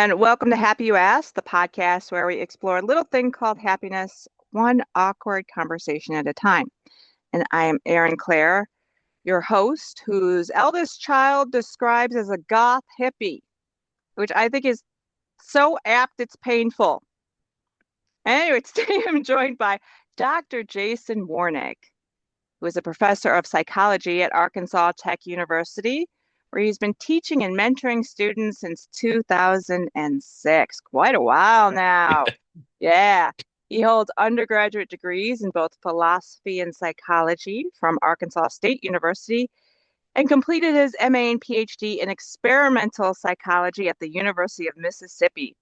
and welcome to Happy You Asked, the podcast where we explore a little thing called happiness, one awkward conversation at a time. And I am Erin Claire, your host, whose eldest child describes as a goth hippie, which I think is so apt it's painful. Anyway, today I'm joined by Dr. Jason Warnick, who is a professor of psychology at Arkansas Tech University, where he's been teaching and mentoring students since 2006. Quite a while now. Yeah. He holds undergraduate degrees in both philosophy and psychology from Arkansas State University and completed his MA and PhD in experimental psychology at the University of Mississippi.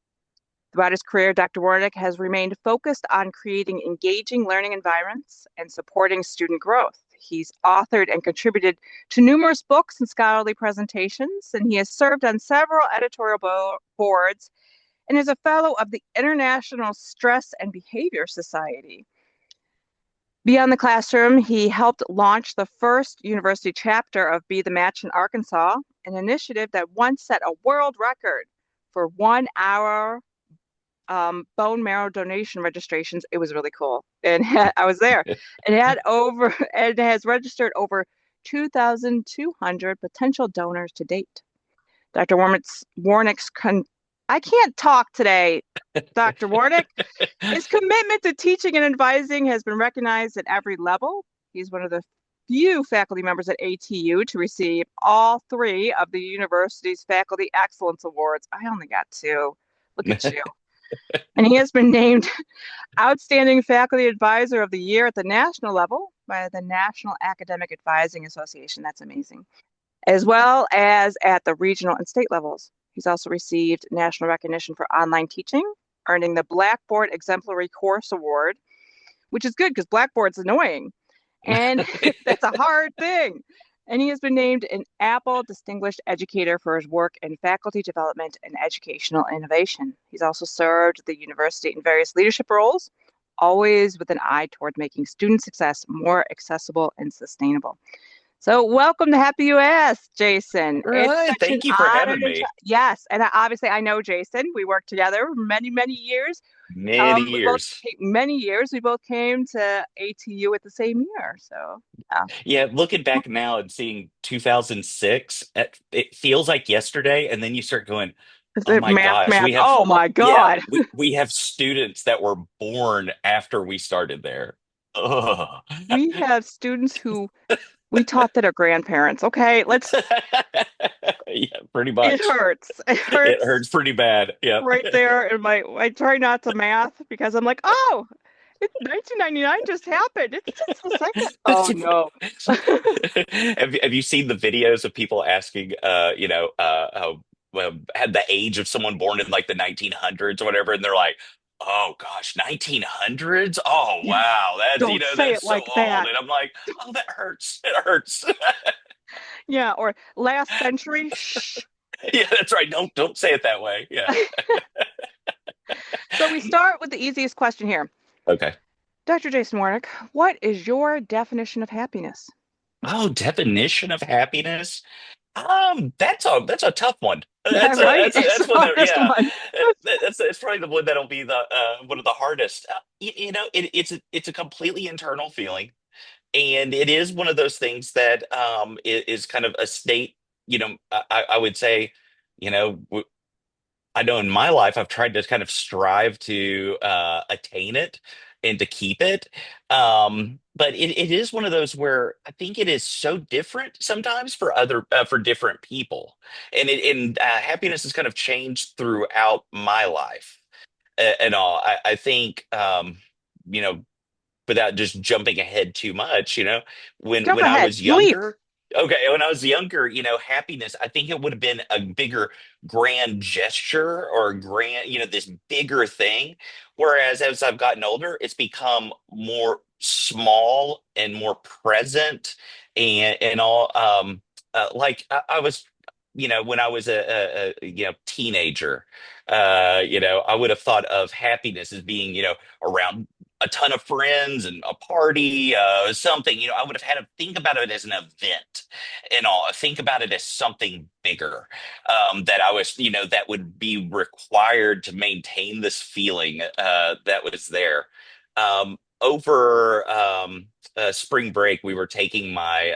Throughout his career, Dr. Warnick has remained focused on creating engaging learning environments and supporting student growth. He's authored and contributed to numerous books and scholarly presentations, and he has served on several editorial boards and is a fellow of the International Stress and Behavior Society. Beyond the classroom, he helped launch the first university chapter of Be the Match in Arkansas, an initiative that once set a world record for 1 hour bone marrow donation registrations. It was really cool. And I was there. It has registered over 2,200 potential donors to date. Dr. Warnick's I can't talk today, Dr. Warnick. His commitment to teaching and advising has been recognized at every level. He's one of the few faculty members at ATU to receive all three of the university's Faculty Excellence Awards. I only got two. Look at you. And he has been named Outstanding Faculty Advisor of the Year at the national level by the National Academic Advising Association. That's amazing. As well as at the regional and state levels. He's also received national recognition for online teaching, earning the Blackboard Exemplary Course Award, which is good because Blackboard's annoying. And that's a hard thing. And he has been named an Apple Distinguished Educator for his work in faculty development and educational innovation. He's also served the university in various leadership roles, always with an eye toward making student success more accessible and sustainable. So welcome to Happy You Asked, Jason. It's Right. such an Thank you for honor having to me. yes, and obviously I know Jason. We worked together for many, many years. Many We both years. many years. We both came to ATU at the same year. So yeah. Yeah, looking back now and seeing 2006, it feels like yesterday. And then you start going, Is oh it my gosh, math? we have, Oh my yeah, God. we have students that were born after we started there. Ugh. We have students who we taught that are grandparents. Okay, Yeah, pretty it much. hurts. It It hurts hurts pretty bad. Yeah. right there in my I try not to math because I'm like, oh, it's 1999 just happened. It's just a second. Oh no. Have you seen the videos of people asking, had the age of someone born in like the 1900s or whatever, and they're like, "Oh gosh, 1900s? Oh Yeah, wow, don't say that's it so like old." that. And I'm like, "Oh, that hurts. It hurts." Yeah, or last century. Shh. Yeah, that's right. Don't say it that way. Yeah. So we start with the easiest question here. Okay. Dr. Jason Warnick, what is your definition of happiness? Oh, definition of happiness. That's a tough one. Yeah, right? It's the That's one that, hardest yeah, one. that's probably the one that'll be the one of the hardest. It's a completely internal feeling, and it is one of those things that is kind of a state. I would say, you know, w- I know in my life I've tried to kind of strive to attain it and to keep it. But it is one of those where I think it is so different sometimes for different people, and happiness has kind of changed throughout my life and all. I think you know without just jumping ahead too much, Jump when I ahead, was leap. younger. Okay, when I was younger, happiness, I think it would have been a bigger grand gesture or a grand, this bigger thing. Whereas as I've gotten older, it's become more small and more present and all. Like I was, when I was a teenager, I would have thought of happiness as being, around a ton of friends and a party, something, I would have had to think about it as an event and all, think about it as something bigger, that I was, that would be required to maintain this feeling, that was there. Over spring break, we were taking my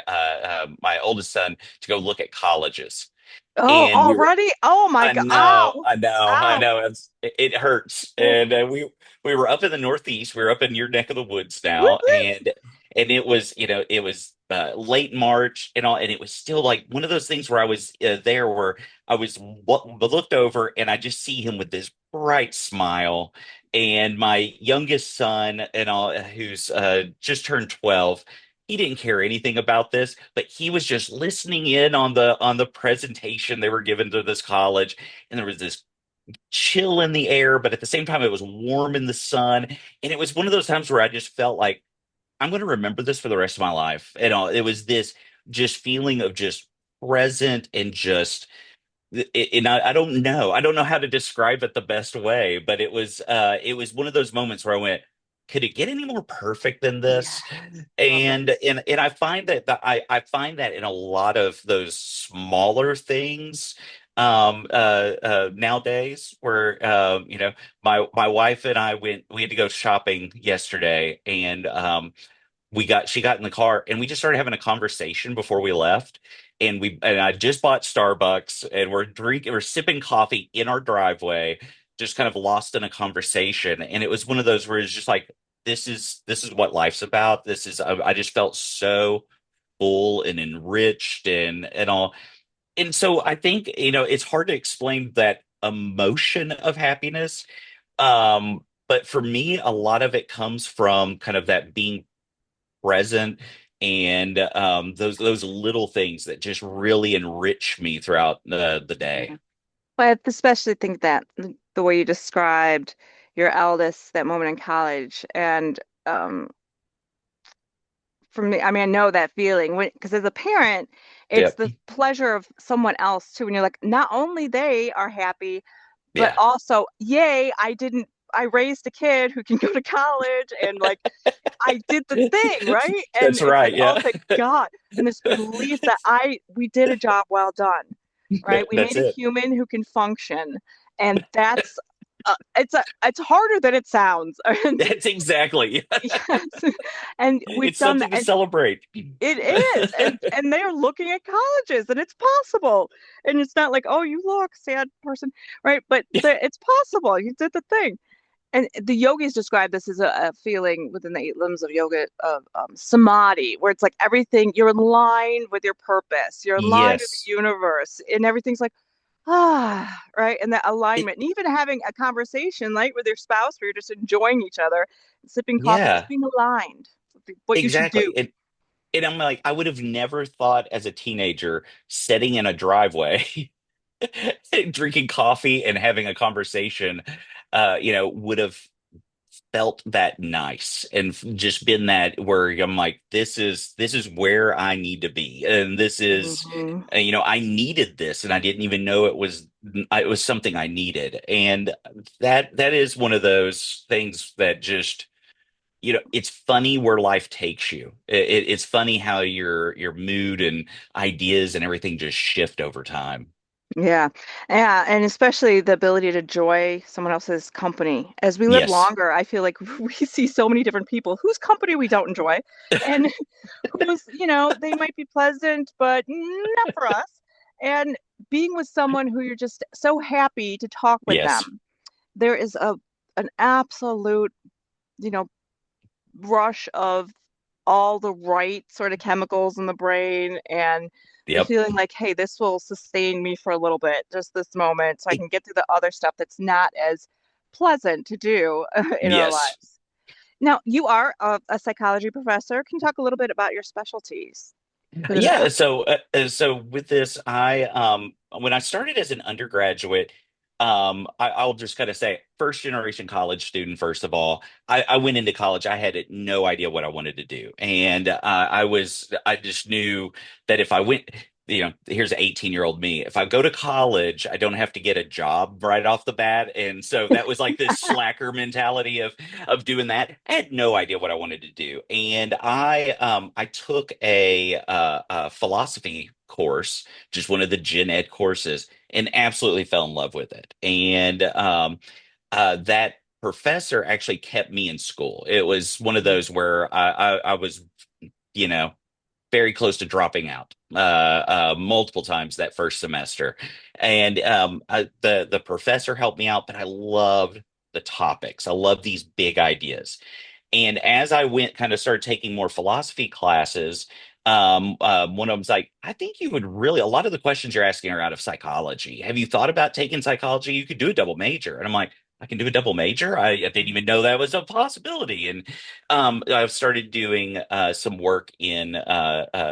oldest son to go look at colleges, Oh, and we were already? Oh my I God. know, Ow. I know, I Ow. know. It hurts, Oof. and we were up in the Northeast. We were up in your neck of the woods Woot, now, woot. and it was it was late March and all, and it was still like one of those things where I was there where I was looked over and I just see him with this bright smile, and my youngest son and all, who's just turned 12. He didn't care anything about this, but he was just listening in on the presentation they were given to this college, and there was this chill in the air, but at the same time it was warm in the sun, and it was one of those times where I just felt like I'm going to remember this for the rest of my life. And all, it was this just feeling of just present and just and I don't know how to describe it the best way, but it was one of those moments where I went, could it get any more perfect than this? Yes. Love And this. I find that I find that in a lot of those smaller things, nowadays, where my wife and I we had to go shopping yesterday, and she got in the car and we just started having a conversation before we left, and I just bought Starbucks, and we're sipping coffee in our driveway, just kind of lost in a conversation, and it was one of those where it's just like, this is what life's about. I just felt so full and enriched and all. And so I think, it's hard to explain that emotion of happiness. But for me, a lot of it comes from kind of that being present, and those little things that just really enrich me throughout the day. Yeah. But I especially think that the way you described your eldest, that moment in college, and um, for me, I mean, I know that feeling when, because as a parent, it's Yep. the pleasure of someone else too. And you're like, not only they are happy, but Yeah. also, yay, I raised a kid who can go to college and like I did the thing, right? And That's it's like, right. oh, Yeah. thank God. And this relief that we did a job well done, right? We That's made a it. human who can function. And that's, it's harder than it sounds. And That's exactly. yes, and we've It's done that. something to celebrate. It is, and they're looking at colleges, and it's possible. And it's not like, oh, you look sad person, right? But it's possible. You did the thing. And the yogis describe this as a feeling within the eight limbs of yoga of samadhi, where it's like everything you're in line with your purpose, you're in line with the Yes. universe, and everything's like right, and that It, alignment, and even having a conversation like with your spouse, where you're just enjoying each other, sipping coffee, just yeah, being aligned with what you should do. exactly. And I'm like, I would have never thought as a teenager sitting in a driveway, drinking coffee and having a conversation, would have felt that nice and just been that where I'm like, this is where I need to be, and this is, Mhm. I needed this, and I didn't even know it was something I needed, and that is one of those things that just, it's funny where life takes you. It's funny how your mood and ideas and everything just shift over time. Yeah. Yeah. And especially the ability to enjoy someone else's company. As we live Yes. longer, I feel like we see so many different people whose company we don't enjoy and who's, they might be pleasant, but not for us. And being with someone who you're just so happy to talk with Yes. them, there is an absolute, you know, rush of all the right sort of chemicals in the brain and the Yep. feeling like, hey, this will sustain me for a little bit, just this moment, so I E- can get through the other stuff that's not as pleasant to do in our yes. lives. Now, you are a psychology professor. Can you talk a little bit about your specialties within Yeah, that? so with this, I when I started as an undergraduate, I'll just kind of say first generation college student. First of all, I went into college. I had no idea what I wanted to do, and I just knew that if I went. here's 18-year-old me. If I go to college, I don't have to get a job right off the bat. And so that was like this slacker mentality of doing that. I had no idea what I wanted to do. And I took a philosophy course, just one of the gen ed courses, and absolutely fell in love with it. And that professor actually kept me in school. It was one of those where I was, you know, very close to dropping out multiple times that first semester. And the professor helped me out, but I loved the topics. I love these big ideas. And as I went, kind of started taking more philosophy classes, one of them's like, I think you would really, a lot of the questions you're asking are out of psychology. Have you thought about taking psychology? You could do a double major. And I'm like, I can do a double major. I didn't even know that was a possibility. And I've started doing some work in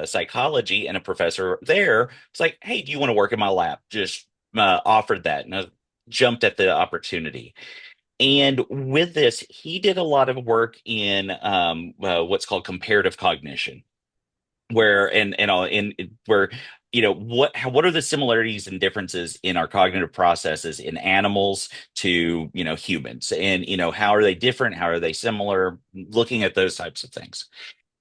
psychology, and a professor there was like, "Hey, do you want to work in my lab?" Just offered that, and I jumped at the opportunity. And with this, he did a lot of work in what's called comparative cognition, where where what are the similarities and differences in our cognitive processes in animals to humans, and how are they different, how are they similar, looking at those types of things.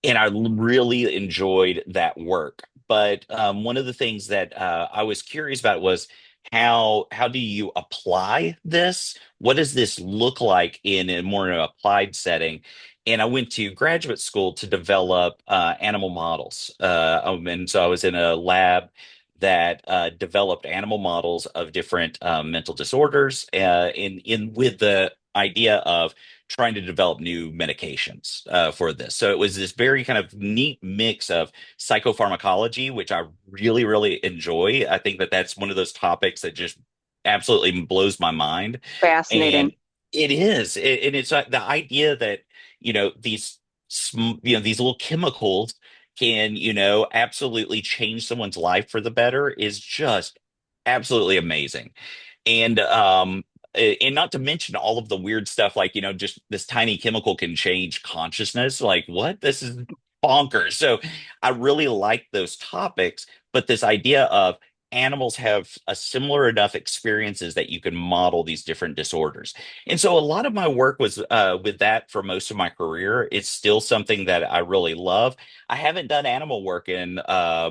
And I really enjoyed that work. But one of the things that I was curious about was how do you apply this? What does this look like in a more applied setting? And I went to graduate school to develop animal models. And so I was in a lab that developed animal models of different mental disorders, in with the idea of trying to develop new medications for this. So it was this very kind of neat mix of psychopharmacology, which I really, really enjoy. I think that that's one of those topics that just absolutely blows my mind. Fascinating. And it is, and it's the idea that these little chemicals can absolutely change someone's life for the better is just absolutely amazing. And not to mention all of the weird stuff, like just this tiny chemical can change consciousness. Like, what? This is bonkers. So I really like those topics, but this idea of animals have a similar enough experiences that you can model these different disorders. And so a lot of my work was with that for most of my career. It's still something that I really love. I haven't done animal work in a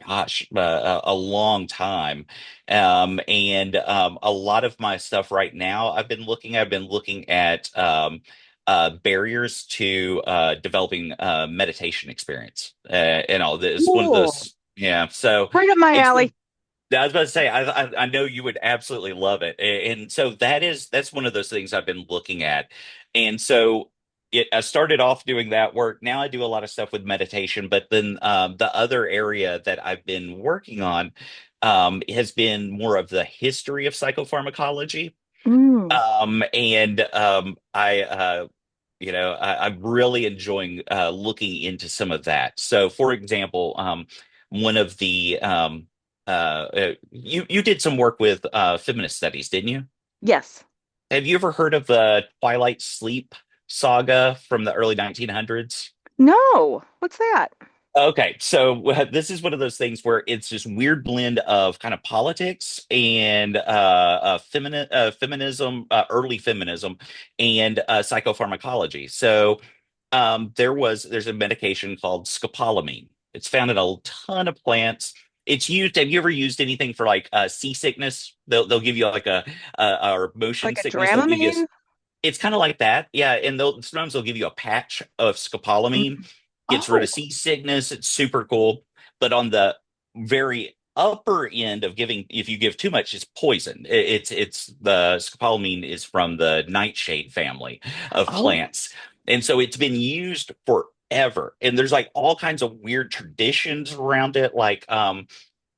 long time. And a lot of my stuff right now, I've been looking at barriers to developing meditation experience. And all this, one of Cool. those, yeah. So Right up my it's alley. one. I was about to say, I know you would absolutely love it, and so that's one of those things I've been looking at, and so I started off doing that work. Now I do a lot of stuff with meditation, but then the other area that I've been working on has been more of the history of psychopharmacology, Mm, and I'm really enjoying looking into some of that. So, for example, one of the you did some work with feminist studies, didn't you? yes. Have you ever heard of the Twilight Sleep saga from the early 1900s? No. What's that? Okay, so this is one of those things where it's this weird blend of kind of politics and feminism, early feminism, and psychopharmacology. So there's a medication called scopolamine. It's found in a ton of plants. It's used. Have you ever used anything for like seasickness? They'll give you like or motion Like a sickness. They'll give you Dramamine? it's kind of like that, yeah. And sometimes they'll give you a patch of scopolamine, Mm. gets rid Oh, of seasickness. It's super cool. But on the very upper end of giving, if you give too much, it's poison. It's the scopolamine is from the nightshade family of oh, plants, and so it's been used forever. And there's like all kinds of weird traditions around it, like oh,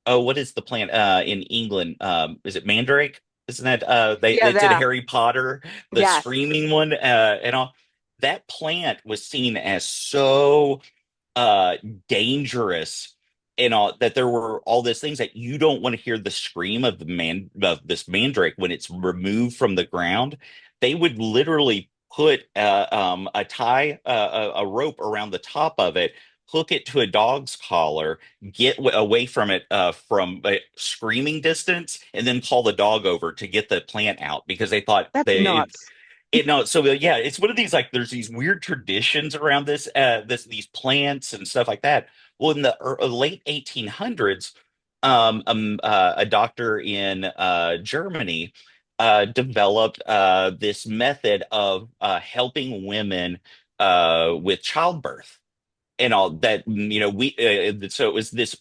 what is the plant in England? Is it mandrake? Isn't that yeah, it's in that. Harry Potter, the Yes. screaming one, and all that plant was seen as so uh dangerous and all that there were all these things that you don't want to hear the scream of this mandrake when it's removed from the ground. They would literally put a tie a rope around the top of it, hook it to a dog's collar, get away from it from screaming distance, and then call the dog over to get the plant out because they thought That's they nuts. it no, so yeah, it's one of these like there's these weird traditions around these plants and stuff like that. Well, in the late 1800s, a doctor in Germany developed this method of helping women with childbirth and all that. So it was this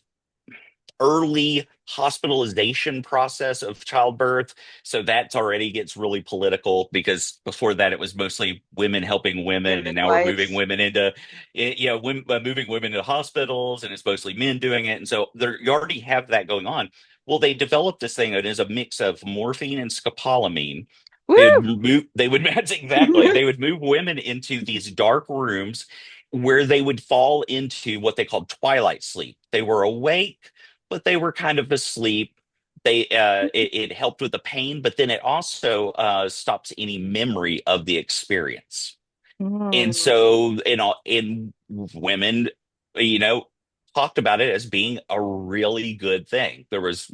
early hospitalization process of childbirth. So that already gets really political because before that it was mostly women helping Yeah, women, and now we're moving midwives. women into, moving women into hospitals, and it's mostly men doing it. And so there, you already have that going on. Well, they developed this thing that is a mix of morphine and scopolamine. Woo! They would, that's exactly, they would move women into these dark rooms where they would fall into what they called twilight sleep. They were awake, but they were kind of asleep. It helped with the pain, but then it also stops any memory of the experience. And Mm. so, in women, you know, talked about it as being a really good thing. There was,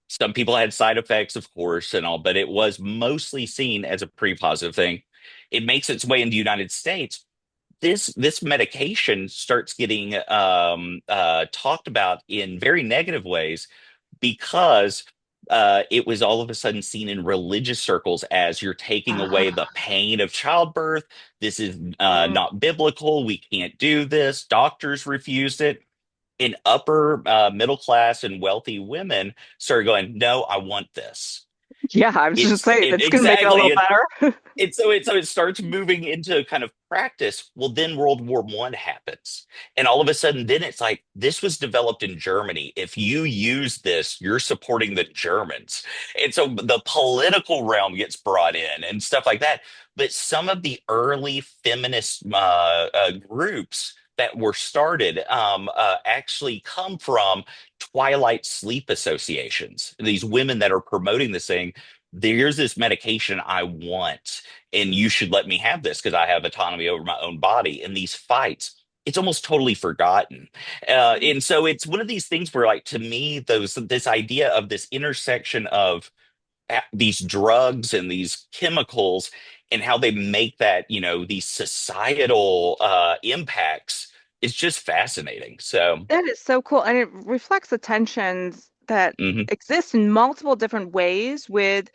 some people had side effects, of course, and all, but it was mostly seen as a pretty positive thing. It makes its way in the United States. This medication starts getting talked about in very negative ways because it was all of a sudden seen in religious circles as you're taking away Ah. the pain of childbirth. This is Mm. not biblical. We can't do this. Doctors refused it. And upper middle class and wealthy women started going, "No, I want this." Yeah, I was just saying that's going to make it a little Exactly. better. And so it starts moving into kind of practice. Well, then World War I happens. And all of a sudden, then it's like this was developed in Germany. If you use this, you're supporting the Germans. And so the political realm gets brought in and stuff like that. But some of the early feminist groups that were started actually come from twilight sleep associations. These women that are promoting this thing, there's this medication I want, and you should let me have this because I have autonomy over my own body. In these fights, it's almost totally forgotten. And so it's one of these things where, like, to me, this idea of this intersection of these drugs and these chemicals and how they make that, these societal impacts is just fascinating. So, That is so cool. And it reflects the tensions that mhm. exist in multiple different ways with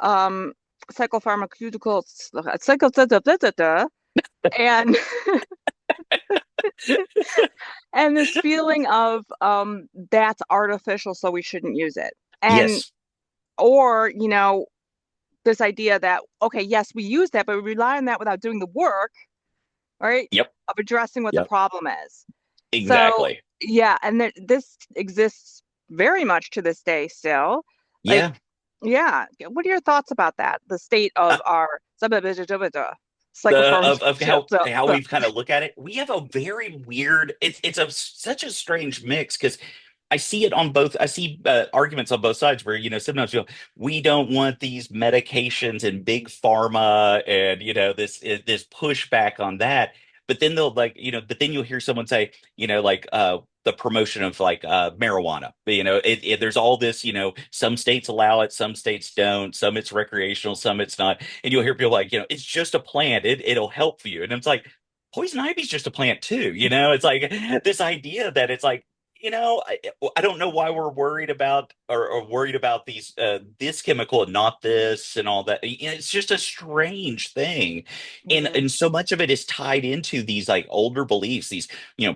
um, psychopharmaceuticals, and and this feeling of that's artificial, so we shouldn't use it. And Yes. or, this idea that, okay, yes, we use that, but we rely on that without doing the work, right, Yep. of addressing what the Yep. problem is. So, Exactly. yeah, and this exists very much to this day still. Like, Yeah. yeah, what are your thoughts about that? The state of our Of psychopharmaceuticals. how we've kind of look at it, we have a very weird, it's a such a strange mix because I see it on both. I see arguments on both sides where, sometimes we don't want these medications and big pharma and, this pushback on that. But then they'll, like, but then you'll hear someone say, like the promotion of, like, marijuana. There's all this, some states allow it, some states don't, some it's recreational, some it's not. And you'll hear people like, it's just a plant. It'll help you. And it's like, poison ivy's just a plant too. It's like this idea that it's like, I don't know why we're worried about, or worried about this chemical and not this and all that. It's just a strange thing, and Yeah. and so much of it is tied into these, like, older beliefs, these,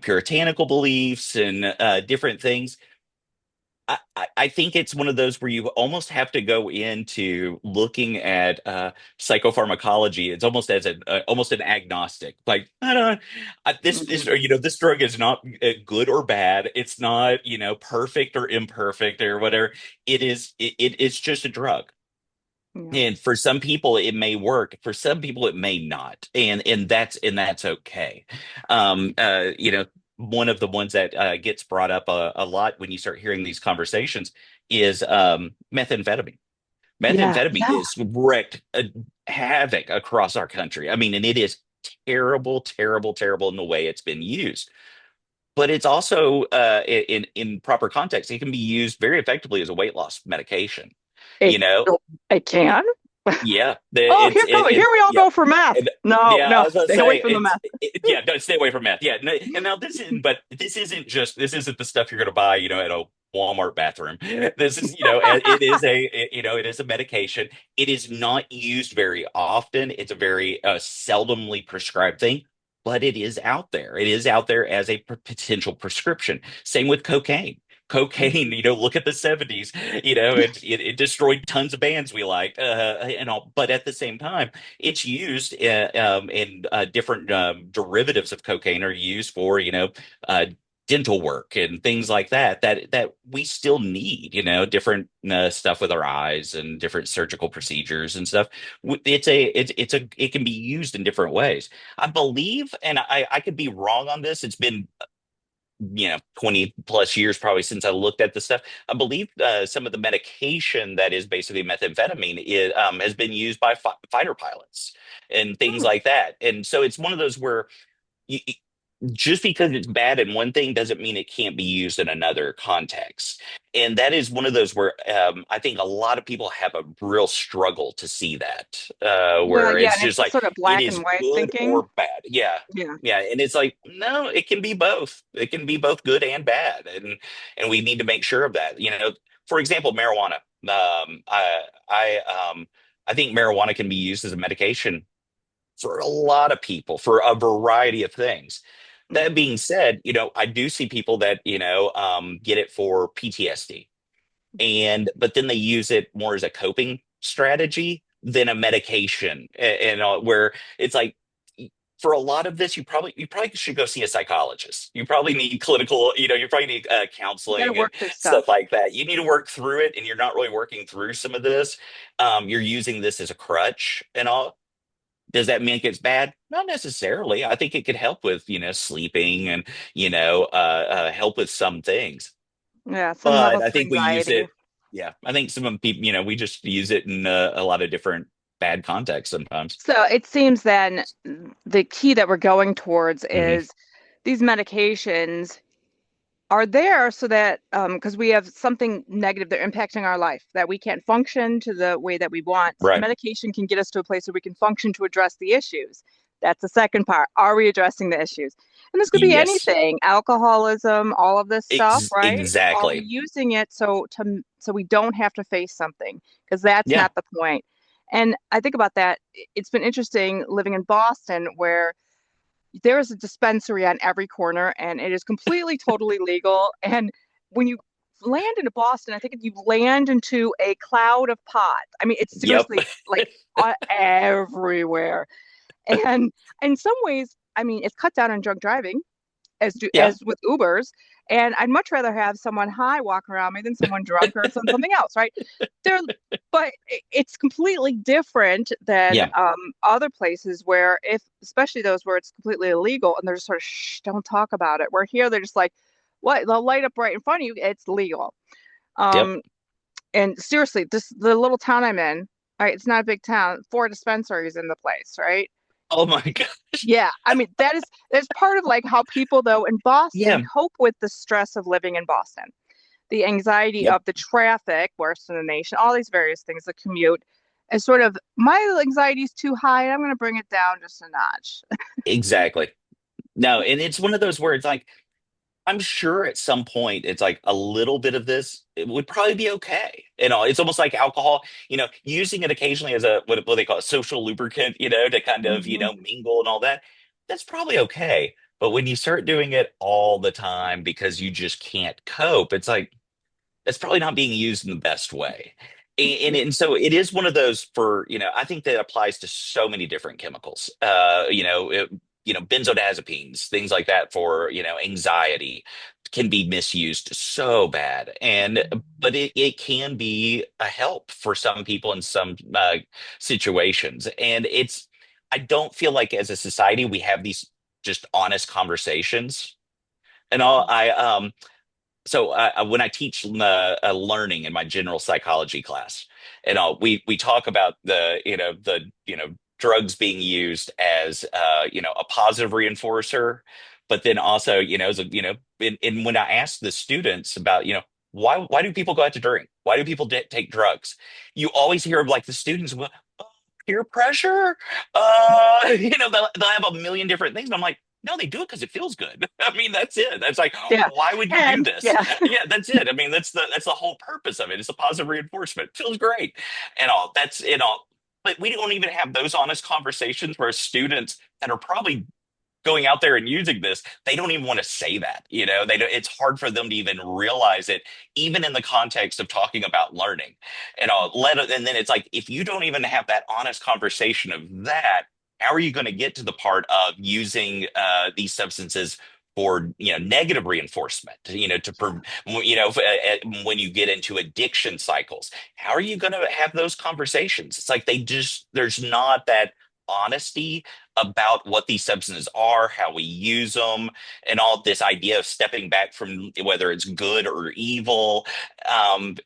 puritanical beliefs and different things. I think it's one of those where you almost have to go into looking at psychopharmacology. It's almost as almost an agnostic. Like, I don't, this Mhm. is, this drug is not good or bad. It's not, perfect or imperfect or whatever. It's just a drug. Yeah. And for some people it may work. For some people it may not. And that's okay. One of the ones that gets brought up a lot when you start hearing these conversations is methamphetamine. Yeah. Methamphetamine Yeah. is wreaked havoc across our country. I mean, and it is terrible, terrible, terrible in the way it's been used. but it's also in proper context, it can be used very effectively as a weight loss medication. You It know, it can. yeah, Oh, here we all yeah. go for meth. No, Yeah, I no, was gonna stay away say from the meth. yeah, don't stay away from meth. Yeah, no, and now this isn't the stuff you're gonna buy, at a Walmart bathroom. This is, it is a medication. It is not used very often. It's a very seldomly prescribed thing, but it is out there. It is out there as a potential prescription. Same with cocaine. Cocaine, look at the 70s, it destroyed tons of bands we liked, and all, but at the same time, it's used in different derivatives of cocaine are used for, uh, dental work and things like that we still need, different stuff with our eyes and different surgical procedures and stuff. It can be used in different ways. I believe, and I could be wrong on this. It's been 20 plus years probably since I looked at the stuff. I believe some of the medication that is basically methamphetamine has been used by fighter pilots and things Hmm. like that. And so it's one of those where you, just because it's bad in one thing doesn't mean it can't be used in another context. And that is one of those where I think a lot of people have a real struggle to see that, Well, where yeah, it's and just it's like sort of it black and is white good thinking. or bad. Yeah. Yeah. Yeah. And it's like, no, it can be both. It can be both good and bad. And we need to make sure of that. For example, marijuana. I think marijuana can be used as a medication for a lot of people for a variety of things. That being said, I do see people that, get it for PTSD, but then they use it more as a coping strategy than a medication. Where it's like, for a lot of this, you probably should go see a psychologist. You probably need clinical, you probably need You got to counseling and work through stuff stuff. like that. You need to work through it, and you're not really working through some of this. You're using this as a crutch and all. Does that mean it's bad? Not necessarily. I think it could help with, sleeping and, help with some things. Yeah, some But levels I of think we use anxiety. it. Yeah, I think some of people, we just use it in a lot of different bad contexts sometimes. So it seems then the key that we're going towards Hmm. is these medications are there so that because we have something negative that are impacting our life that we can't function to the way that we want. Right. Medication can get us to a place where we can function to address the issues. That's the second part. Are we addressing the issues? And this could be Yes. anything, alcoholism, all of this stuff, right? Are we Exactly. using it so we don't have to face something? Because that's Yeah. not the point. And I think about that. It's been interesting living in Boston where there is a dispensary on every corner and it is completely totally legal, and when you land into Boston, I think you land into a cloud of pot. I mean, it's Yep. seriously like everywhere. And in some ways, I mean, it's cut down on drunk driving Yeah. as with Ubers. And I'd much rather have someone high walking around me than someone drunk or something else, right? There, but it's completely different than Yeah. other places where, if especially those where it's completely illegal and they're just sort of shh, don't talk about it. Where here they're just like, what? They'll light up right in front of you. It's legal. Yep. Um, and seriously, this the little town I'm in. All right, it's not a big town. 4 dispensaries in the place, right? Oh my gosh. Yeah, I mean that's part of like how people though in Boston Yeah. cope with the stress of living in Boston, the anxiety Yep. of the traffic, worse than the nation, all these various things, the commute, is sort of my anxiety is too high, and I'm going to bring it down just a notch. Exactly. No, and it's one of those words like, I'm sure at some point it's like a little bit of this, it would probably be okay. It's almost like alcohol, using it occasionally as a what they call a social lubricant, to kind of, Mhm. mingle and all that. That's probably okay. But when you start doing it all the time because you just can't cope, it's like that's probably not being used in the best way. And so it is one of those for, I think that applies to so many different chemicals. Benzodiazepines, things like that for, anxiety can be misused so bad. But it can be a help for some people in some situations. I don't feel like as a society we have these just honest conversations. When I teach learning in my general psychology class, we talk about the drugs being used as a positive reinforcer, But then also, and when I ask the students about, why do people go out to drink? Why do people take drugs? You always hear of like the students, well, oh, peer pressure. They'll have a million different things. And I'm like, no, they do it because it feels good. I mean, that's it. That's like, Yeah. why would you do And this? yeah, Yeah, that's it. I mean, that's the whole purpose of it. It's a positive reinforcement. Feels great, and all. That's it all. But we don't even have those honest conversations where students that are probably going out there and using this, they don't even want to say that. They don't, it's hard for them to even realize it, even in the context of talking about learning. And then it's like if you don't even have that honest conversation of that, how are you going to get to the part of using these substances for negative reinforcement? When you get into addiction cycles, how are you going to have those conversations? It's like there's not that honesty about what these substances are, how we use them, and all this idea of stepping back from whether it's good or evil.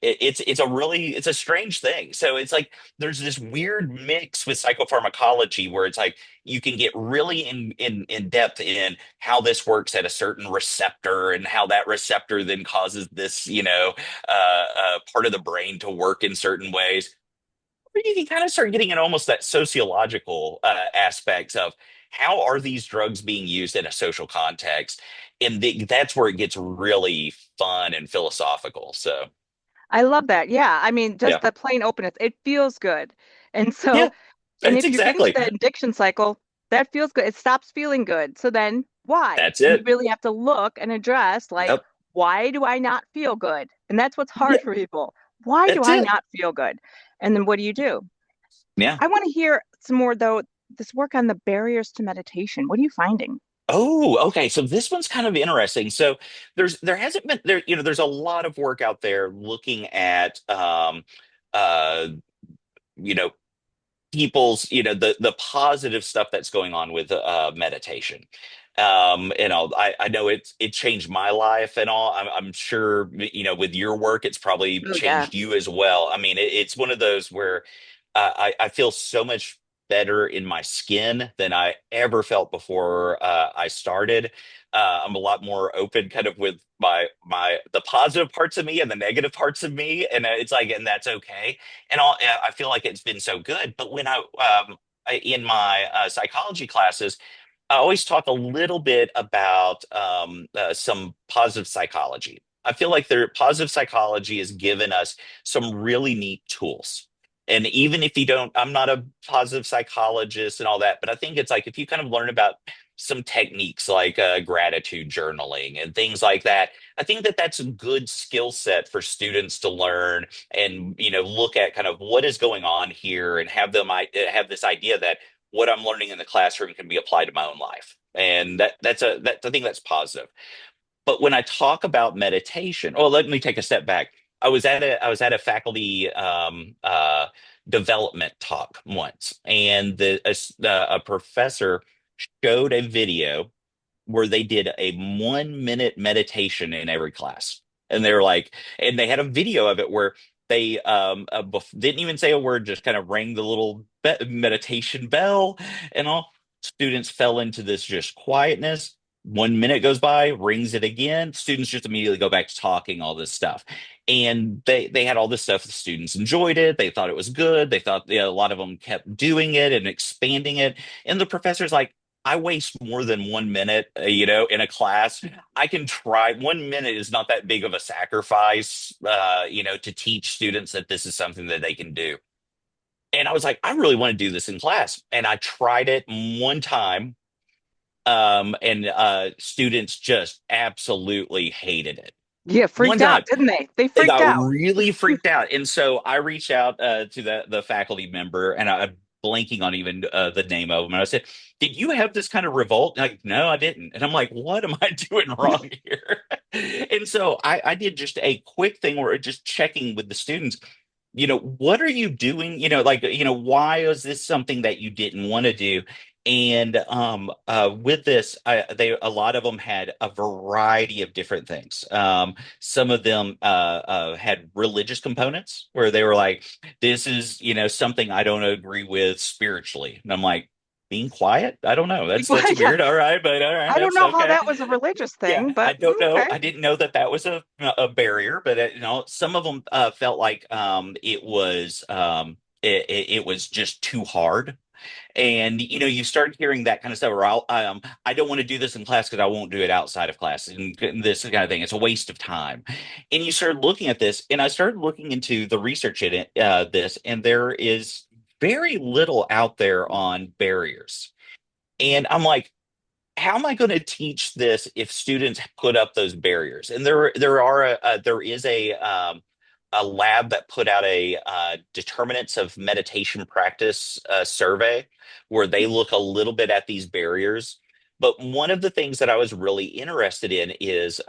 It's a strange thing. So it's like there's this weird mix with psychopharmacology where it's like you can get really in depth in how this works at a certain receptor and how that receptor then causes this part of the brain to work in certain ways, you can kind of start getting in almost that sociological aspects of how are these drugs being used in a social context, and that's where it gets really fun and philosophical. So I love that. Yeah. I mean, just yeah, the plain openness, it feels good. And yeah, so, and it's if you're getting to exactly that addiction cycle, that feels good. It stops feeling good. So then why? that's And you it. really have to look and address, like, Yep. why do I not feel good? And that's what's hard Yeah, for people. Why do that's I it. not feel good? And then what do? Yeah. I want to hear some more, though, this work on the barriers to meditation. What are you finding? Oh, okay. So this one's kind of interesting. So there hasn't been there, there's a lot of work out there looking at uh you know people's the positive stuff that's going on with meditation. I know it changed my life and all. I'm sure with your work it's probably Oh, yeah. changed you as well. I mean, it's one of those where I feel so much better in my skin than I ever felt before I started. I'm a lot more open kind of with my the positive parts of me and the negative parts of me, and it's like, and that's okay. And I feel like it's been so good. But when in my psychology classes, I always talk a little bit about some positive psychology. I feel like their positive psychology has given us some really neat tools. And even if you don't, I'm not a positive psychologist and all that, but I think it's like if you kind of learn about some techniques like gratitude journaling and things like that, I think that that's a good skill set for students to learn and look at kind of what is going on here and have this idea that what I'm learning in the classroom can be applied to my own life. And that I think that's positive. But when I talk about meditation, oh, let me take a step back. I was at a faculty development talk once, and a professor showed a video where they did a 1 minute meditation in every class. And they were like, and they had a video of it where they didn't even say a word, just kind of rang the little meditation bell, and all students fell into this just quietness. 1 minute goes by, rings it again. Students just immediately go back to talking all this stuff. And they had all this stuff. The students enjoyed it. They thought it was good. They thought a lot of them kept doing it and expanding it. And the professor's like, I waste more than 1 minute, in a class. I can try. 1 minute is not that big of a sacrifice, to teach students that this is something that they can do. And I was like, I really want to do this in class. And I tried it one time, and students just absolutely hated it. Yeah, One freaked time. out, didn't they? They They freaked got out. really freaked out. And so I reached out to the faculty member, and I'm blanking on even the name of him. And I said, "Did you have this kind of revolt?" Like, no, I didn't. And I'm like, "What am I doing wrong here?" And so I did just a quick thing where just checking with the students. What are you doing? Why is this something that you didn't want to do? And with this, a lot of them had a variety of different things. Some of them had religious components where they were like, "This is something I don't agree with spiritually," and I'm like, being quiet. I don't know. That's Yeah, weird. All right, but all right, I don't that's know how okay. that was a religious Yeah, thing, I but don't know. okay. I didn't know that that was a barrier, but some of them felt like it was just too hard. And you start hearing that kind of stuff. Or I don't want to do this in class because I won't do it outside of class, and this kind of thing. It's a waste of time. And you start looking at this, and I started looking into the research in it, this, and there is very little out there on barriers. And I'm like, how am I going to teach this if students put up those barriers? And there is a lab that put out a determinants of meditation practice survey where they look a little bit at these barriers. But one of the things that I was really interested in is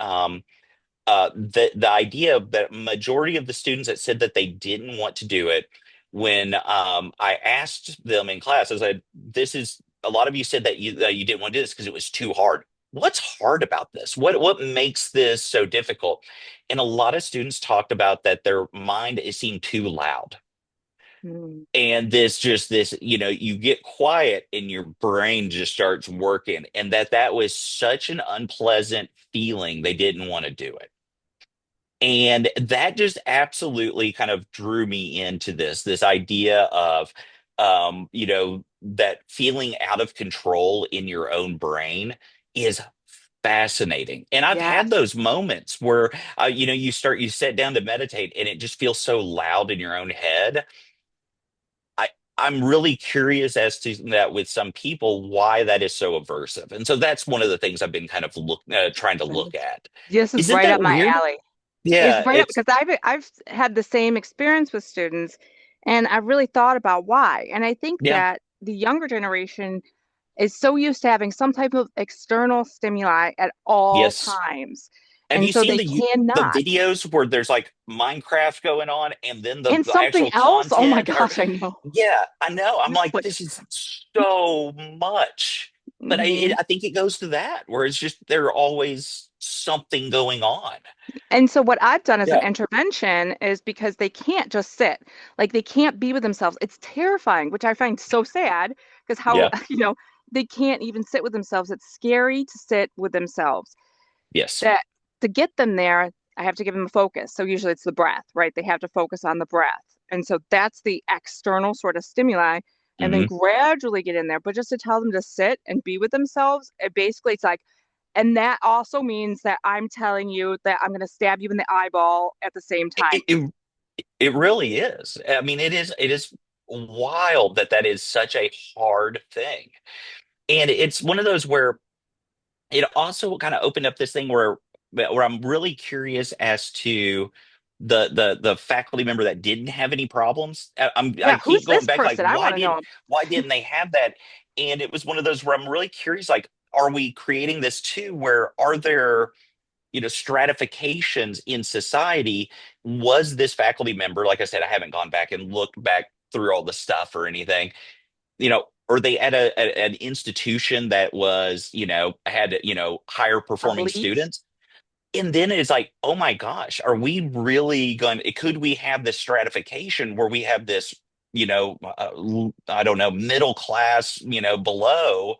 the idea that majority of the students that said that they didn't want to do it, when I asked them in class, I said, "This is a lot of you said that you didn't want to do this because it was too hard. What's hard about this? What makes this so difficult?" And a lot of students talked about that their mind is seemed too loud. Mm, And this, you get quiet and your brain just starts working, and that was such an unpleasant feeling. They didn't want to do it. And that just absolutely kind of drew me into this idea of, that feeling out of control in your own brain is fascinating. And I've had yes. those moments where, you sit down to meditate and it just feels so loud in your own head. I, I'm really curious as to that with some people, why that is so aversive. And so that's one of the things I've been kind of trying to look at. This is Isn't right that up my weird? alley. It's Yeah, right up it's because I've had the same experience with students, and I've really thought about why. And I think yeah. that the younger generation is so used to having some type of external stimuli at all Yes. times. Have And you so seen they the cannot. videos where there's like Minecraft going on and then the, And the something actual else, oh my content or gosh, I know. yeah, I know. I'm It's like, like, this is so much. But mhm. I think it goes to that where it's just there always something going on. And so what I've done as an Yeah. intervention is because they can't just sit, like they can't be with themselves. It's terrifying, which I find so sad because how, Yeah. they can't even sit with themselves. It's scary to sit with themselves. Yes. That to get them there, I have to give them a focus. So usually it's the breath, right? They have to focus on the breath. And so that's the external sort of stimuli, and then Hmm. gradually get in there. But just to tell them to sit and be with themselves, it's like, and that also means that I'm telling you that I'm going to stab you in the eyeball at the same It, time. it it it really is. I mean, it is wild that that is such a hard thing. And it's one of those where it also kind of opened up this thing where I'm really curious as to the faculty member that didn't have any problems. I Yeah, who's keep going this back like person? I want to know. why didn't they have that? And it was one of those where I'm really curious, like, are we creating this too, where are there stratifications in society? Was this faculty member, like I said, I haven't gone back and looked back through all the stuff or anything, or they at an institution that was, had, higher performing Elite. students. And then it's like, oh my gosh, are we really going, could we have this stratification where we have this, I don't know, middle class, below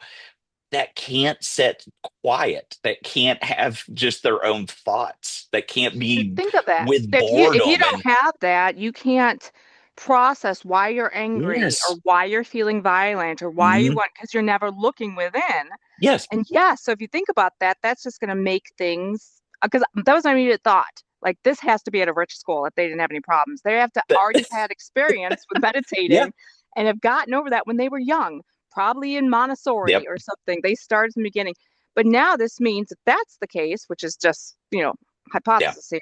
that can't sit quiet, that can't have just their own thoughts, that can't So be think of that. with If you boredom don't and have that, you can't process why you're angry or yes. why you're feeling violent or why you Mhm. want because you're never looking within. Yes. And yeah, so if you think about that, that's just going to make things because that was my immediate thought. Like this has to be at a rich school if they didn't have any problems. They have to That, already have had experience with yeah. meditating and have gotten over that when they were young, probably in Montessori Yep. or something. They started from the beginning. But now this means if that's the case, which is just, Yeah. hypothesis here,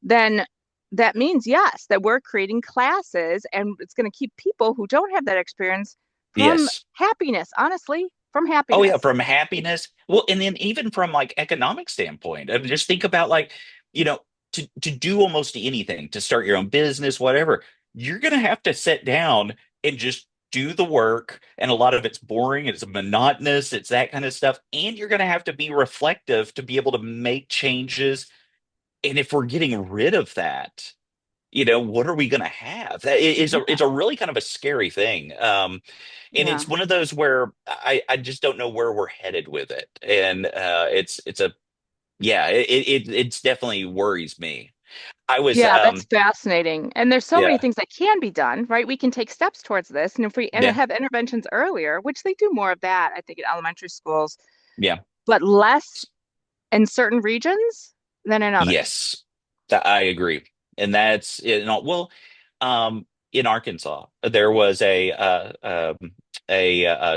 then that means yes, that we're creating classes and it's going to keep people who don't have that experience from Yes. happiness, honestly, from Oh yeah, happiness. from happiness. Well, and then even from like economic standpoint, I mean, just think about like, you know, to do almost anything, to start your own business, whatever, you're gonna have to sit down and just do the work. And a lot of it's boring, it's monotonous, it's that kind of stuff. And you're gonna have to be reflective to be able to make changes. And if we're getting rid of that, what are we going to have? It's a really kind of a scary thing. And Yeah. it's one of those where I just don't know where we're headed with it. And it's a yeah, it's definitely worries me. I was Yeah, that's fascinating. And there's so many yeah, things that can be done, right? We can take steps towards this. And if we yeah, have interventions earlier, which they do more of that, I think, in elementary schools, yeah. but less in certain regions than in others. Yes, I agree. And that's well, in Arkansas, there was a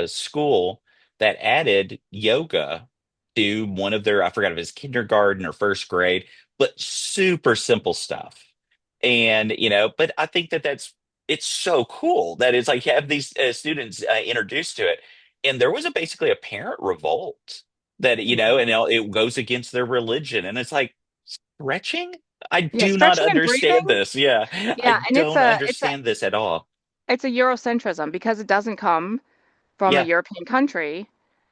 school that added yoga to one of their, I forgot if it was kindergarten or first grade, but super simple stuff. And, but I think it's so cool that it's like you have these students introduced to it. And there was basically a parent revolt that, Yeah. and it goes against their religion. And it's like, stretching? I Yeah, do not stretching and understand breathing. this. Yeah, Yeah, I and don't understand this at all. it's a Eurocentrism because it doesn't come from a Yeah, European country,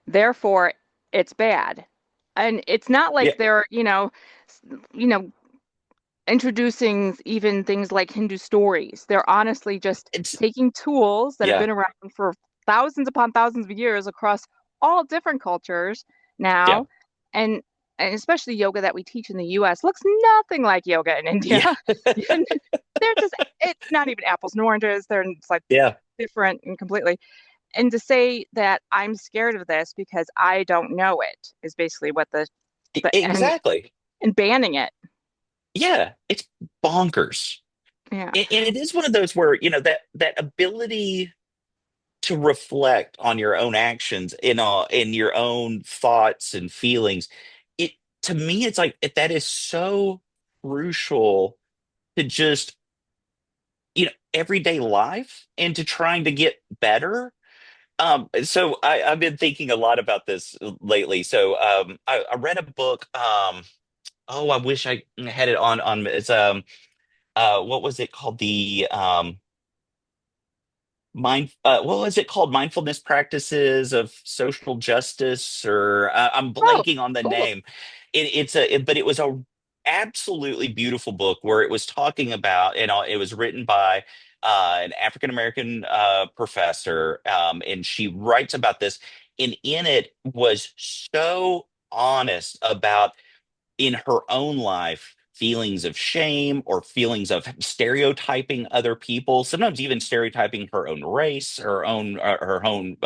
therefore it's bad. And it's not yeah, like they're, you know, introducing even things like Hindu stories. They're honestly just it's taking tools that have yeah, been around for thousands upon thousands of years across all different cultures yeah, now, and and especially yoga that we teach in the US looks nothing like yoga in India. yeah, They're just it's not even apples and oranges. They're it's like yeah. different and completely. And to say that I'm scared of this because I don't know it is basically what the Exactly. and banning it. Yeah, it's bonkers. Yeah. And it is one of those where, that ability to reflect on your own actions in your own thoughts and feelings. It To me, it's like that is so crucial to just everyday life and to trying to get better. So I've been thinking a lot about this lately. So I read a book. Oh, I wish I had it on. It's what was it called? The what was it called? Mindfulness practices of social justice, or I'm Oh, blanking on the cool. name. But it was a absolutely beautiful book where it was talking about, it was written by an African American professor, and she writes about this, and in it was so honest about in her own life feelings of shame or feelings of stereotyping other people, sometimes even stereotyping her own race, her own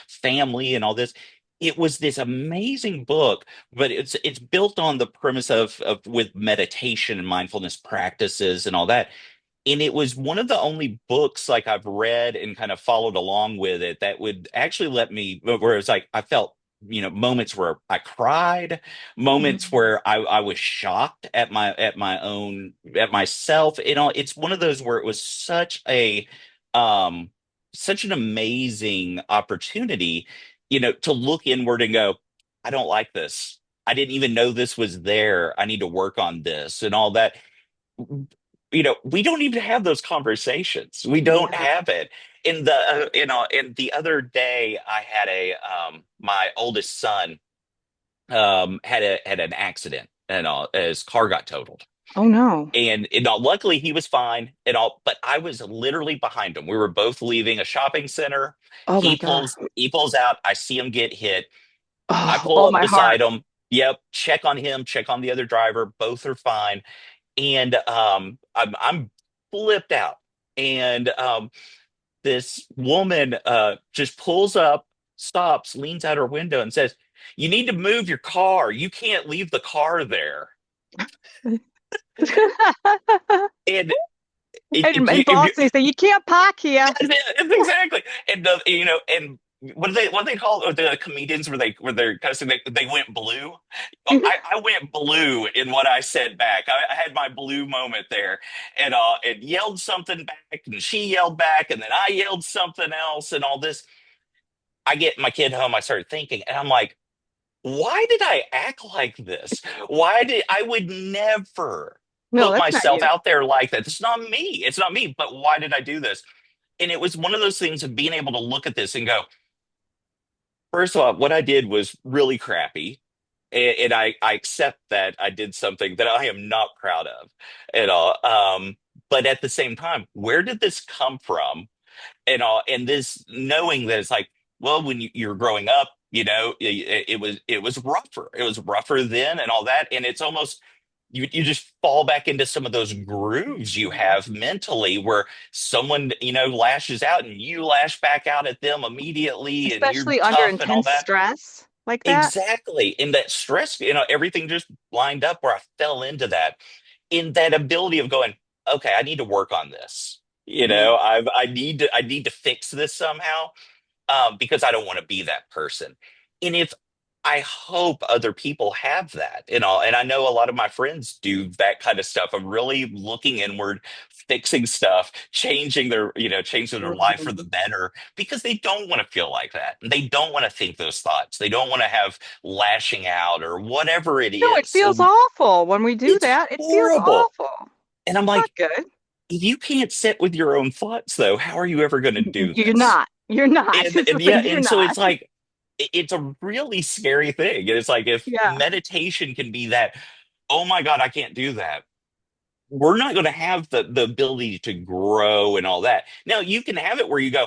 family, and all this. It was this amazing book, but it's built on the premise of with meditation and mindfulness practices and all that. And it was one of the only books like I've read and kind of followed along with it that would actually let me, where it's like I felt, moments where I cried, moments Mhm. where I was shocked at my own at myself. It's one of those where it was um such an amazing opportunity, to look inward and go, I don't like this. I didn't even know this was there. I need to work on this and all that. We don't even have those conversations. We don't Yeah. have it. And the other day I had my oldest son had an accident, and his car got totaled. Oh no. And luckily he was fine and all, but I was literally behind him. We were both leaving a shopping center. Oh my God. He pulls out. I see him get hit. I Oh, pull oh up my heart. beside him. Yep, check on him, check on the other driver. Both are fine. And I'm flipped out. And this woman just pulls up, stops, leans out her window, and says, "You need to move your car. You can't leave the car there." And And boss, they say you can't park here. exactly. And and what do they call the comedians where they're kind of saying they went blue. I went blue in what I said back. I had my blue moment there, and yelled something back, and she yelled back, and then I yelled something else, and all this. I get my kid home. I started thinking, and I'm like, why did I act like this? Why did I would never No, put that's not myself you. out there like that? It's not me. It's not me. But why did I do this? And it was one of those things of being able to look at this and go, first of all, what I did was really crappy. And I accept that I did something that I am not proud of at all. But at the same time, where did this come from? And all, and this knowing that it's like, well, when you're growing up, it was rougher. It was rougher then, and all that. And it's almost you just fall back into some of those grooves you Mhm. have mentally, where someone lashes out, and you lash back out at them immediately, and you're Especially under tough and all intense that. stress like that. Exactly. And that stress, everything just lined up where I fell into that, in that ability of going, okay, I need to work on this. Mhm. I need to fix this somehow, because I don't want to be that person. And if I hope other people have that, and I know a lot of my friends do that kind of stuff of really looking inward, fixing stuff, changing their life for the Mhm. better, because they don't want to feel like that. They don't want to think those thoughts. They don't want to have lashing out or whatever it No, it is. feels And awful when we do it's that. It feels horrible. awful. And I'm It's not like, good. if you can't sit with your own thoughts, though, how are you ever going to do You're this? not. You're not. And Is the yeah, thing. You're and so not. it's like it's a really scary thing. And it's like, if Yeah. meditation can be that, oh my God, I can't do that. We're not going to have the ability to grow and all that. Now you can have it where you go,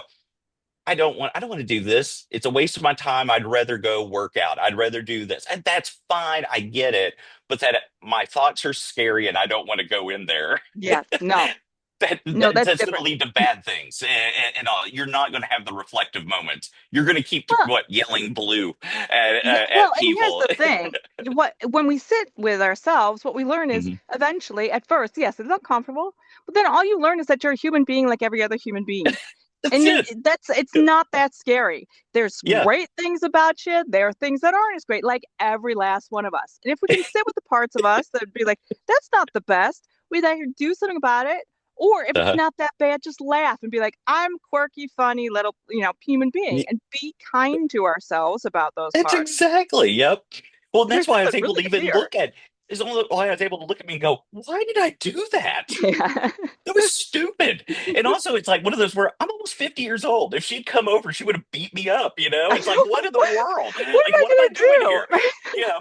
I don't want to do this. It's a waste of my time. I'd rather go work out. I'd rather do this. And that's fine. I get it. But that my thoughts are scary and I don't want to go in there. Yes. No. that, No, that that's that's going to different. lead to bad things, and all. You're not going to have the reflective moments. You're going to keep Well, what yelling blue at yeah, well, at and here's people. the thing. What when we sit with ourselves, what we learn is Mhm. eventually, at first, yes, it's uncomfortable, but then all you learn is that you're a human being like every other human being. That's And then it. that's it's not that scary. There's Yeah. great things about you. There are things that aren't as great, like every last one of us. And if we can sit with the parts of us that would be like, that's not the best, we'd either do something about it, or if it's Uh-huh. not that bad, just laugh and be like, I'm quirky, funny little, human being, Y- and be kind to ourselves about those That's parts. exactly. Yep. Well, that's There's why I something was able to really even weird. look at. Is only why I was able to look at me and go, why did I do that? Yeah. That was stupid. And also, it's like one of those where I'm almost 50 years old. If she'd come over, she would have beat me up, I It's like, know. what in the world? What am Like, I what am I doing gonna here? Yeah,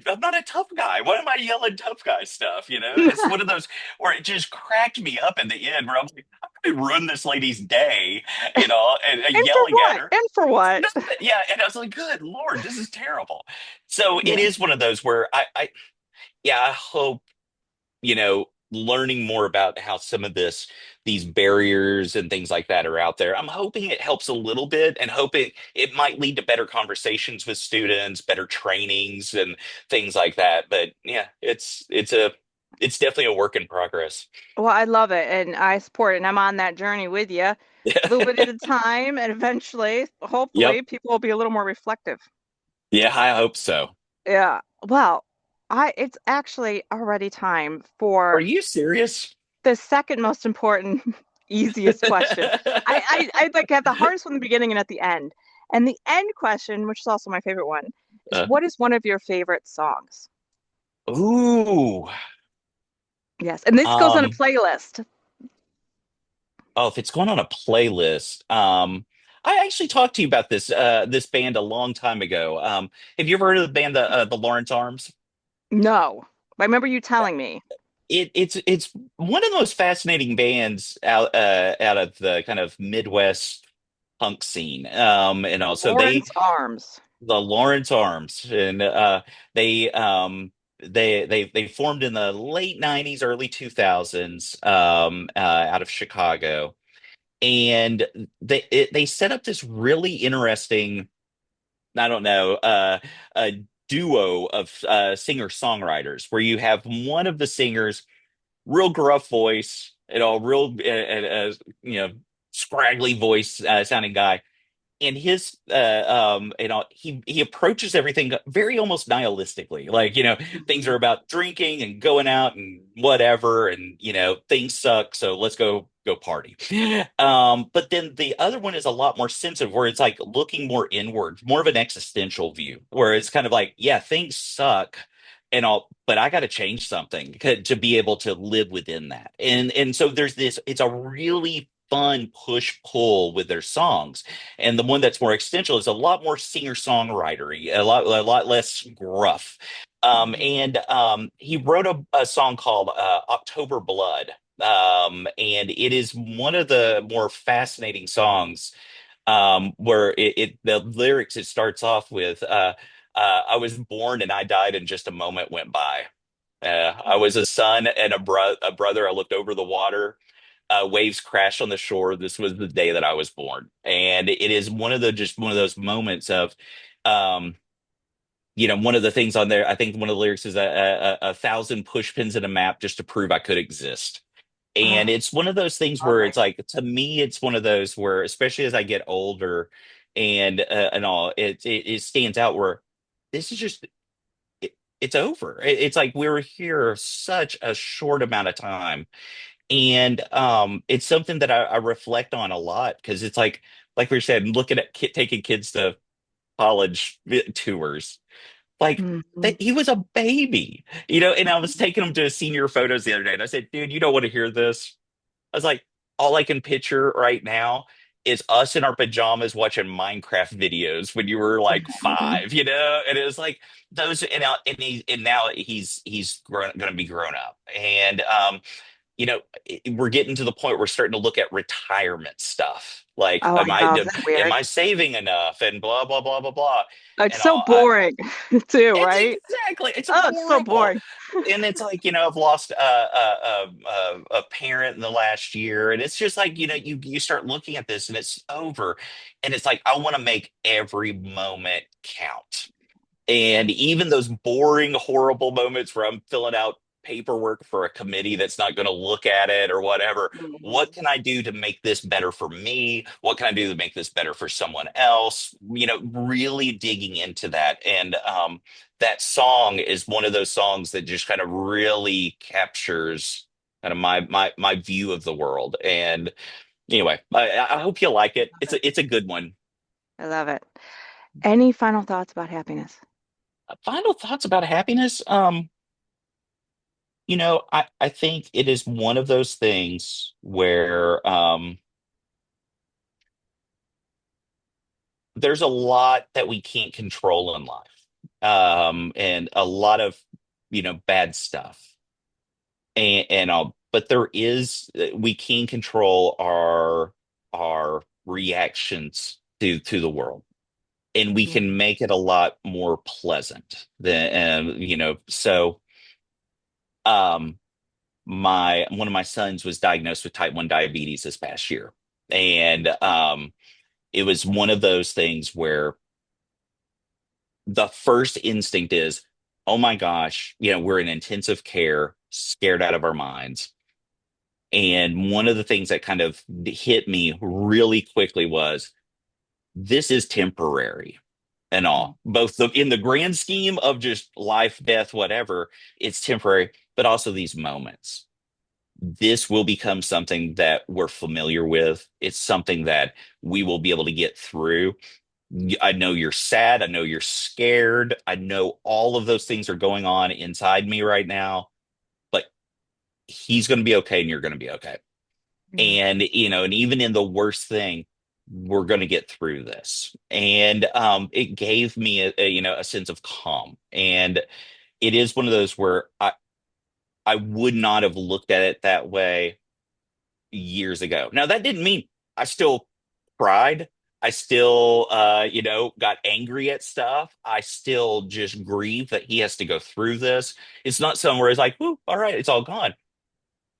I'm not a tough guy. Why am I yelling tough guy stuff? do? It's one of those where it just cracked me up in the end where I'm like, I'm going to ruin this lady's day, and And for yelling at what? her. And for what? Yeah. And I was like, good Lord, this is terrible. So it Yeah. is one of those where yeah, I hope, learning more about how some of these barriers and things like that are out there. I'm hoping it helps a little bit, and hoping it might lead to better conversations with students, better trainings and things like that. But yeah, it's definitely a work in progress. Well, I love it and I support it. And I'm on that journey with you, a little bit at a time. And eventually, Yep. hopefully, people will be a little more reflective. Yeah, I hope so. Yeah. Well, it's actually already time Are for you serious? the second most important, easiest question. I like have the hardest one in the beginning and at the end. And the end question, which is also my favorite one, is Uh, what is one of your favorite songs? ooh. Yes. And this goes on a Um, playlist. Oh, if it's going on a playlist, I actually talked to you about this band a long time ago. Have you ever heard of the band the Lawrence Arms? No. I remember you telling me. It's one of the most fascinating bands out of the kind of Midwest punk scene. And also Lawrence Arms. the Lawrence Arms, and they formed in the late '90s, early 2000s, out of Chicago, and they set up this really interesting, I don't know, a duo of singer-songwriters, where you have one of the singers, real gruff voice, real scraggly voice sounding guy, and his he approaches everything very almost nihilistically, like, things are Mhm. about drinking and going out and whatever, and things suck, so let's go party. But then the other one is a lot more sensitive, where it's like looking more inward, more of an existential view, where it's kind of like, yeah, things suck and all, but I got to change something to be able to live within that. And so there's this, it's a really fun push pull with their songs. And the one that's more existential is a lot more singer-songwritery, a lot less gruff. Mhm. And he wrote a song called October Blood. And it is one of the more fascinating songs, where the lyrics, it starts off with I was born and I died and just a moment went by. I was a son and a brother. I looked over the water. Waves crashed on the shore. This was the day that I was born. And it is just one of those moments of, um, one of the things on there. I think one of the lyrics is a thousand push pins in a map just to prove I could exist. And Oh, it's one of those things where lovely. it's like, to me, it's one of those where, especially as I get older and all, it stands out where this is just, it's over. It's like we were here such a short amount of time. And it's something that I reflect on a lot, because it's like we said, looking at taking kids to college tours, like Mhm. that he was a baby, and I was taking him to senior photos the other day, and I said, dude, you don't want to hear this. I was like, all I can picture right now is us in our pajamas watching Minecraft videos when you were like Mhm. 5, and it was like those, and now he's going to be grown up, and we're getting to the point where we're starting to look at retirement stuff. Like, Oh, I know. Isn't that am weird? I saving enough, and blah blah blah blah blah, It's and so all. boring too, It's right? exactly, it's Oh, it's so horrible. boring. And it's like, I've lost a parent in the last year, and it's just like, you start looking at this and it's over, and it's like I want to make every moment count. And even those boring, horrible moments where I'm filling out paperwork for a committee that's not going to look at it or whatever, what Mhm. can I do to make this better for me? What can I do to make this better for someone else? Really digging into that. And that song is one of those songs that just kind of really captures kind of my view of the world. And anyway, I hope you like it. It's a good one. I love it. Any final thoughts about happiness? Final thoughts about happiness. I think it is one of those things where there's a lot that we can't control in life, and a lot of, bad stuff. And all, but we can control our reactions to the world, and we Mhm. can make it a lot more pleasant than, so. Um, my one of my sons was diagnosed with type 1 diabetes this past year, and it was one of those things where the first instinct is, oh my gosh, we're in intensive care, scared out of our minds. And one of the things that kind of hit me really quickly was, this is temporary and Mhm. all, both in the grand scheme of just life, death, whatever, it's temporary, but also these moments. This will become something that we're familiar with. It's something that we will be able to get through. I know you're sad. I know you're scared. I know all of those things are going on inside me right now, but he's going to be okay and you're going to be okay. Yeah. And even in the worst thing, we're going to get through this. And it gave me a sense of calm. And it is one of those where I would not have looked at it that way years ago. Now, that didn't mean I still cried. I still, got angry at stuff. I still just grieve that he has to go through this. It's not somewhere it's like, "Whoo, all right, it's all gone."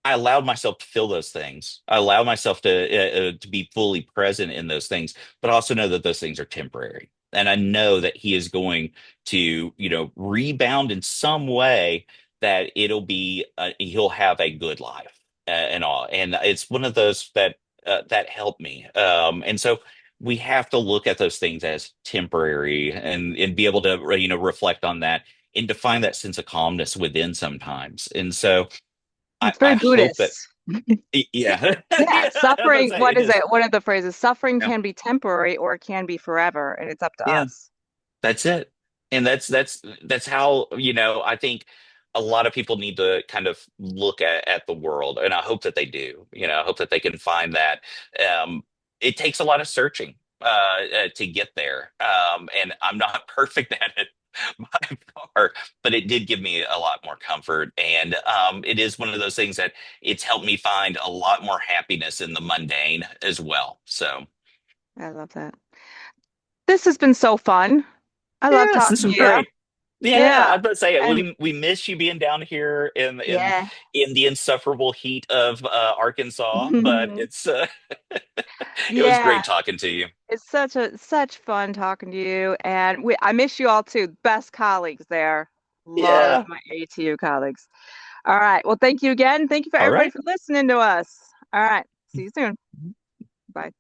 I allowed myself to feel those things. I allowed myself to be fully present in those things, but also know that those things are temporary. And I know that he is going to, rebound in some way, that he'll have a good life, and all. And it's one of those that helped me. And so we have to look at those things as temporary, and be able to, reflect on that and to find that sense of calmness within sometimes. And so I, It's I very hope that, Buddhist. yeah, Yeah, yeah, I was gonna suffering, say what it is is. it? One of the phrases, suffering Yeah, can be temporary or it can be forever, and it's up to yeah, us. that's it. And that's how, I think a lot of people need to kind of look at the world, and I hope that they do. I hope that they can find that. It takes a lot of searching to get there, and I'm not perfect at it. by far, but it did give me a lot more comfort. And it is one of those things that it's helped me find a lot more happiness in the mundane as well. So, I love that. This has been so fun. I love yes, this talking is to you. great. Yeah, Yeah. I was about to say it. And We miss you being down here yeah. in the insufferable heat of Arkansas, but it was Yeah. great talking to you. It's such fun talking to you. And I miss you all too. Best colleagues there. Love Yeah. my ATU colleagues. All right. Well, thank you again. Thank you for All everybody right. for listening to us. All right. See you soon. Bye.